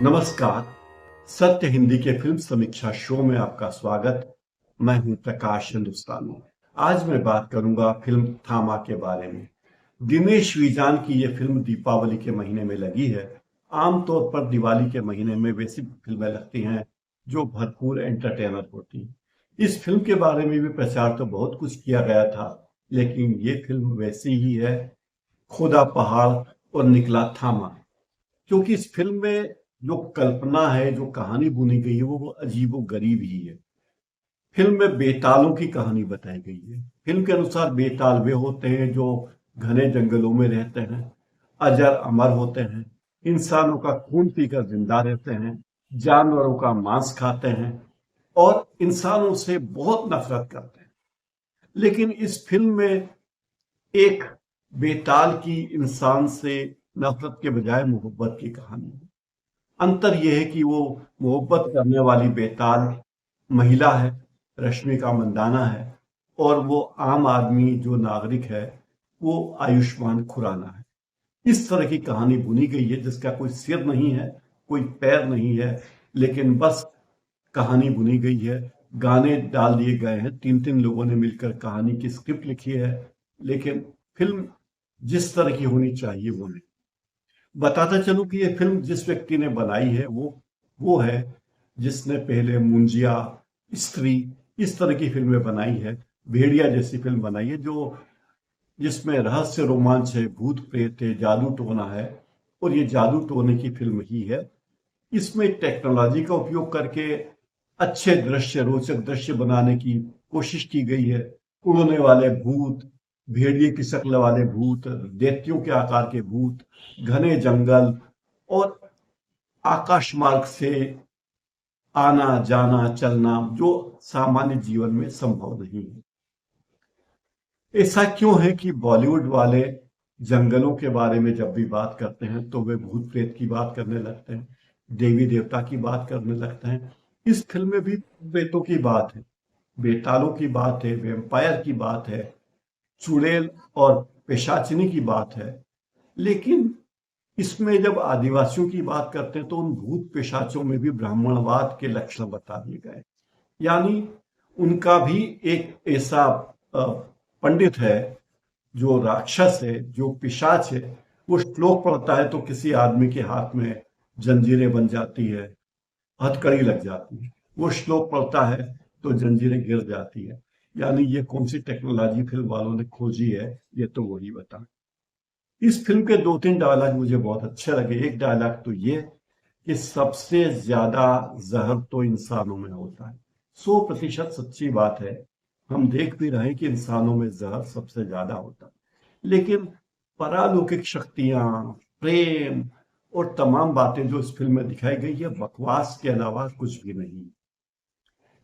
नमस्कार। सत्य हिंदी के फिल्म समीक्षा शो में आपका स्वागत। मैं हूं प्रकाश हिंदुस्तानी। आज मैं बात करूंगा फिल्म थामा के बारे में। दिनेश विजान की यह फिल्म दीपावली के महीने में लगी है। आमतौर पर दिवाली के महीने में वैसी फिल्में लगती हैं जो भरपूर एंटरटेनर होती हैं। इस फिल्म के बारे में भी प्रचार तो बहुत कुछ किया गया था, लेकिन ये फिल्म वैसी ही है, खोदा पहाड़ और निकला थामा। क्योंकि इस फिल्म में जो कल्पना है, जो कहानी बुनी गई है, वो अजीबो गरीब ही है। फिल्म में बेतालों की कहानी बताई गई है। फिल्म के अनुसार बेताल वे होते हैं जो घने जंगलों में रहते हैं, अजर अमर होते हैं, इंसानों का खून पीकर जिंदा रहते हैं, जानवरों का मांस खाते हैं और इंसानों से बहुत नफरत करते हैं। लेकिन इस फिल्म में एक बेताल की इंसान से नफरत के बजाय मोहब्बत की कहानी है। अंतर यह है कि वो मोहब्बत करने वाली बेताल महिला है, रश्मिका मंदाना है, और वो आम आदमी जो नागरिक है वो आयुष्मान खुराना है। इस तरह की कहानी बुनी गई है जिसका कोई सिर नहीं है, कोई पैर नहीं है, लेकिन बस कहानी बुनी गई है। गाने डाल दिए गए हैं, तीन तीन लोगों ने मिलकर कहानी की स्क्रिप्ट लिखी है, लेकिन फिल्म जिस तरह की होनी चाहिए वो नहीं। बताता चलूं कि ये फिल्म जिस व्यक्ति ने बनाई है वो है जिसने पहले मुंजिया, स्त्री, इस तरह की फिल्में बनाई है। भेड़िया जैसी फिल्म बनाई है जो जिसमें रहस्य रोमांच है, भूत प्रेत है, जादू टोना है, और ये जादू टोने की फिल्म ही है। इसमें टेक्नोलॉजी का उपयोग करके अच्छे दृश्य, रोचक दृश्य बनाने की कोशिश की गई है। उड़ने वाले भूत, भेड़िए की शक्ल वाले भूत, दैत्यों के आकार के भूत, घने जंगल और आकाश मार्ग से आना जाना चलना जो सामान्य जीवन में संभव नहीं है। ऐसा क्यों है कि बॉलीवुड वाले जंगलों के बारे में जब भी बात करते हैं तो वे भूत प्रेत की बात करने लगते हैं, देवी देवता की बात करने लगते हैं। इस फिल्म में भी प्रेतों की बात है, बेतालों की बात है, वेम्पायर की बात है, चुड़ैल और पेशाचिनी की बात है। लेकिन इसमें जब आदिवासियों की बात करते हैं तो उन भूत पिशाचों में भी ब्राह्मणवाद के लक्षण बता दिए गए। यानी उनका भी एक ऐसा पंडित है जो राक्षस है, जो पिशाच है। वो श्लोक पढ़ता है तो किसी आदमी के हाथ में जंजीरें बन जाती है, हथकड़ी लग जाती है। वो श्लोक पढ़ता है तो जंजीरें गिर जाती है। यानी ये कौन सी टेक्नोलॉजी फिल्म वालों ने खोजी है, ये तो वही बता। इस फिल्म के दो तीन डायलॉग मुझे बहुत अच्छे लगे। एक डायलॉग तो ये कि सबसे ज्यादा जहर तो इंसानों में होता है। 100% सच्ची बात है। हम देख भी रहे हैं कि इंसानों में जहर सबसे ज्यादा होता है, लेकिन परालौकिक शक्तियां, प्रेम और तमाम बातें जो इस फिल्म में दिखाई गई है, बकवास के अलावा कुछ भी नहीं।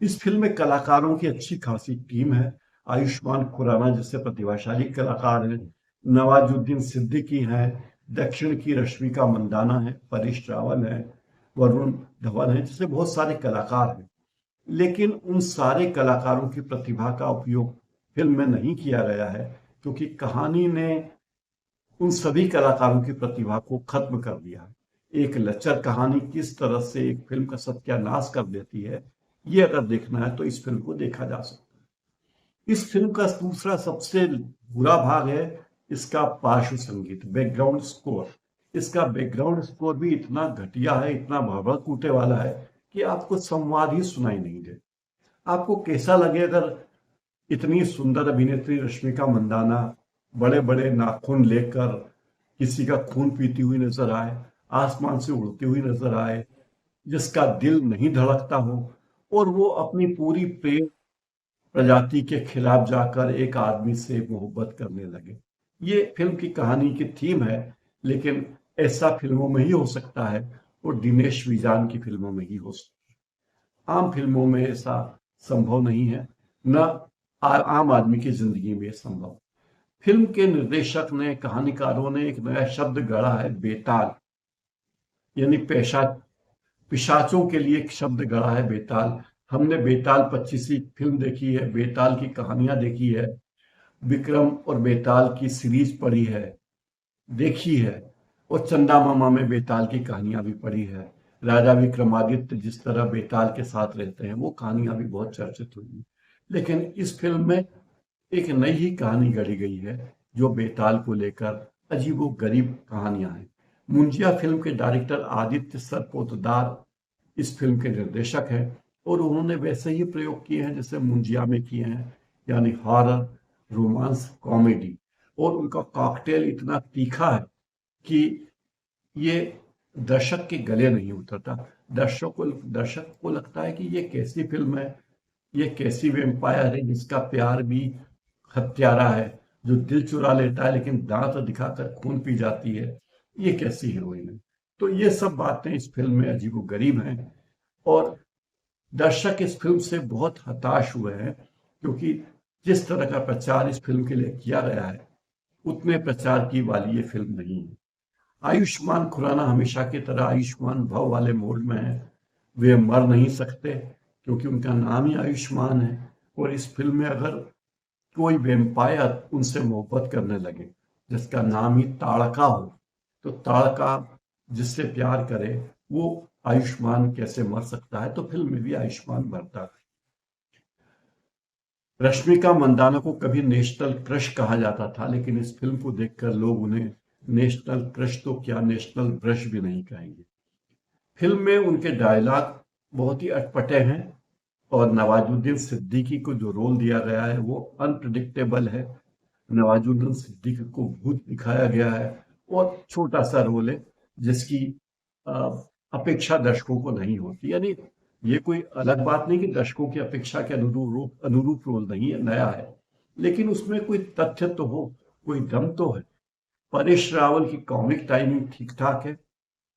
इस फिल्म में कलाकारों की अच्छी खासी टीम है। आयुष्मान खुराना जैसे प्रतिभाशाली कलाकार हैं, नवाजुद्दीन सिद्दीकी हैं, दक्षिण की रश्मिका मंदाना है, परेश रावल है, वरुण धवन है, जैसे बहुत सारे कलाकार हैं। लेकिन उन सारे कलाकारों की प्रतिभा का उपयोग फिल्म में नहीं किया गया है, क्योंकि कहानी ने उन सभी कलाकारों की प्रतिभा को खत्म कर दिया है। एक लचर कहानी किस तरह से एक फिल्म का सत्यानाश कर देती है, ये अगर देखना है तो इस फिल्म को देखा जा सकता है। इस फिल्म का दूसरा सबसे बुरा भाग है इसका पार्श्व संगीत, बैकग्राउंड स्कोर। इसका बैकग्राउंड स्कोर भी इतना घटिया है, इतना भाभा कूटे वाला है कि आपको संवाद ही सुनाई नहीं दे। आपको कैसा लगे अगर इतनी सुंदर अभिनेत्री रश्मिका मंदाना बड़े बड़े नाखून लेकर किसी का खून पीती हुई नजर आए, आसमान से उड़ती हुई नजर आए, जिसका दिल नहीं धड़कता हो, और वो अपनी पूरी प्रेम प्रजाति के खिलाफ जाकर एक आदमी से मोहब्बत करने लगे। ये फिल्म की कहानी की थीम है, लेकिन ऐसा फिल्मों में ही हो सकता है और दिनेश विजान की फिल्मों में ही हो सकता है। आम फिल्मों में ऐसा संभव नहीं है, न आम आदमी की जिंदगी में संभव। फिल्म के निर्देशक ने, कहानीकारों ने एक नया शब्द गढ़ा है, बेताल। यानी पेशा पिशाचों के लिए एक शब्द गढ़ा है, बेताल। हमने बेताल 25वीं फिल्म देखी है, बेताल की कहानियां देखी है, विक्रम और बेताल की सीरीज पढ़ी है, देखी है, और चंदा मामा में बेताल की कहानियां भी पढ़ी है। राजा विक्रमादित्य जिस तरह बेताल के साथ रहते हैं, वो कहानियां भी बहुत चर्चित हुई हैं। लेकिन इस फिल्म में एक नई ही कहानी गढ़ी गई है जो बेताल को लेकर अजीबोगरीब कहानियां हैं। मुंजिया फिल्म के डायरेक्टर आदित्य सरपोतदार इस फिल्म के निर्देशक हैं और उन्होंने वैसे ही प्रयोग किए हैं जैसे मुंजिया में किए हैं, यानी हॉरर, रोमांस, कॉमेडी। और उनका कॉकटेल इतना तीखा है कि ये दर्शक के गले नहीं उतरता। दर्शक को लगता है कि ये कैसी फिल्म है, ये कैसी वेम्पायर है जिसका प्यार भी हत्यारा है, जो दिल चुरा लेता है लेकिन दांत दिखाकर खून पी जाती है, ये कैसी हीरोइन है। तो ये सब बातें इस फिल्म में अजीबोगरीब हैं और दर्शक इस फिल्म से बहुत हताश हुए हैं, क्योंकि जिस तरह का प्रचार इस फिल्म के लिए किया गया है उतने प्रचार की वाली ये फिल्म नहीं है। आयुष्मान खुराना हमेशा की तरह आयुष्मान भव वाले मोड में है। वे मर नहीं सकते क्योंकि उनका नाम ही आयुष्मान है। और इस फिल्म में अगर कोई वेम्पायर उनसे मोहब्बत करने लगे जिसका नाम ही ताड़का हो, तो ताड़का जिससे प्यार करे वो आयुष्मान कैसे मर सकता है। तो फिल्म में भी आयुष्मान मरता है। रश्मिका मंदाना को कभी नेशनल क्रश कहा जाता था, लेकिन इस फिल्म को देखकर लोग उन्हें नेशनल क्रश तो क्या नेशनल ब्रश भी नहीं कहेंगे। फिल्म में उनके डायलॉग बहुत ही अटपटे हैं और नवाजुद्दीन सिद्दीकी को जो रोल दिया गया है वो अनप्रिडिक्टेबल है। नवाजुद्दीन सिद्दीकी को भूत दिखाया गया है और छोटा सा रोल है जिसकी अ, अपेक्षा दर्शकों को नहीं होती। यानी ये कोई अलग बात नहीं कि दर्शकों की अपेक्षा के अनुरूप रोल नहीं है, नया है, लेकिन उसमें कोई तथ्य तो हो, कोई दम तो है। परेश रावल की कॉमिक टाइमिंग ठीक ठाक है।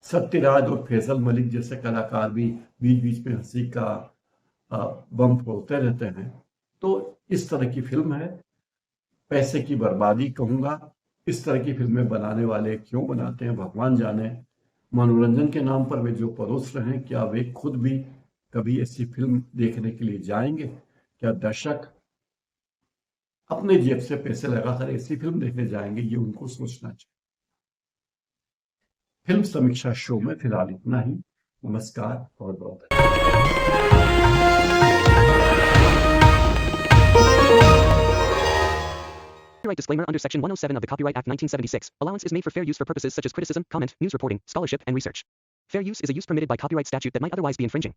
सत्यराज और फैसल मलिक जैसे कलाकार भी बीच बीच में हंसी का बम्प होते रहते हैं। तो इस तरह की फिल्म है। पैसे की बर्बादी कहूंगा। इस तरह की फिल्में बनाने वाले क्यों बनाते हैं भगवान जाने। मनोरंजन के नाम पर वे जो परोस रहे हैं, क्या वे खुद भी कभी ऐसी फिल्म देखने के लिए जाएंगे? क्या दर्शक अपने जेब से पैसे लगाकर ऐसी फिल्म देखने जाएंगे? ये उनको सोचना चाहिए। फिल्म समीक्षा शो में फिलहाल इतना ही। नमस्कार, बहुत बहुत Copyright disclaimer under Section 107 of the Copyright Act 1976. Allowance is made for fair use for purposes such as criticism, comment, news reporting, scholarship, and research. Fair use is a use permitted by copyright statute that might otherwise be infringing.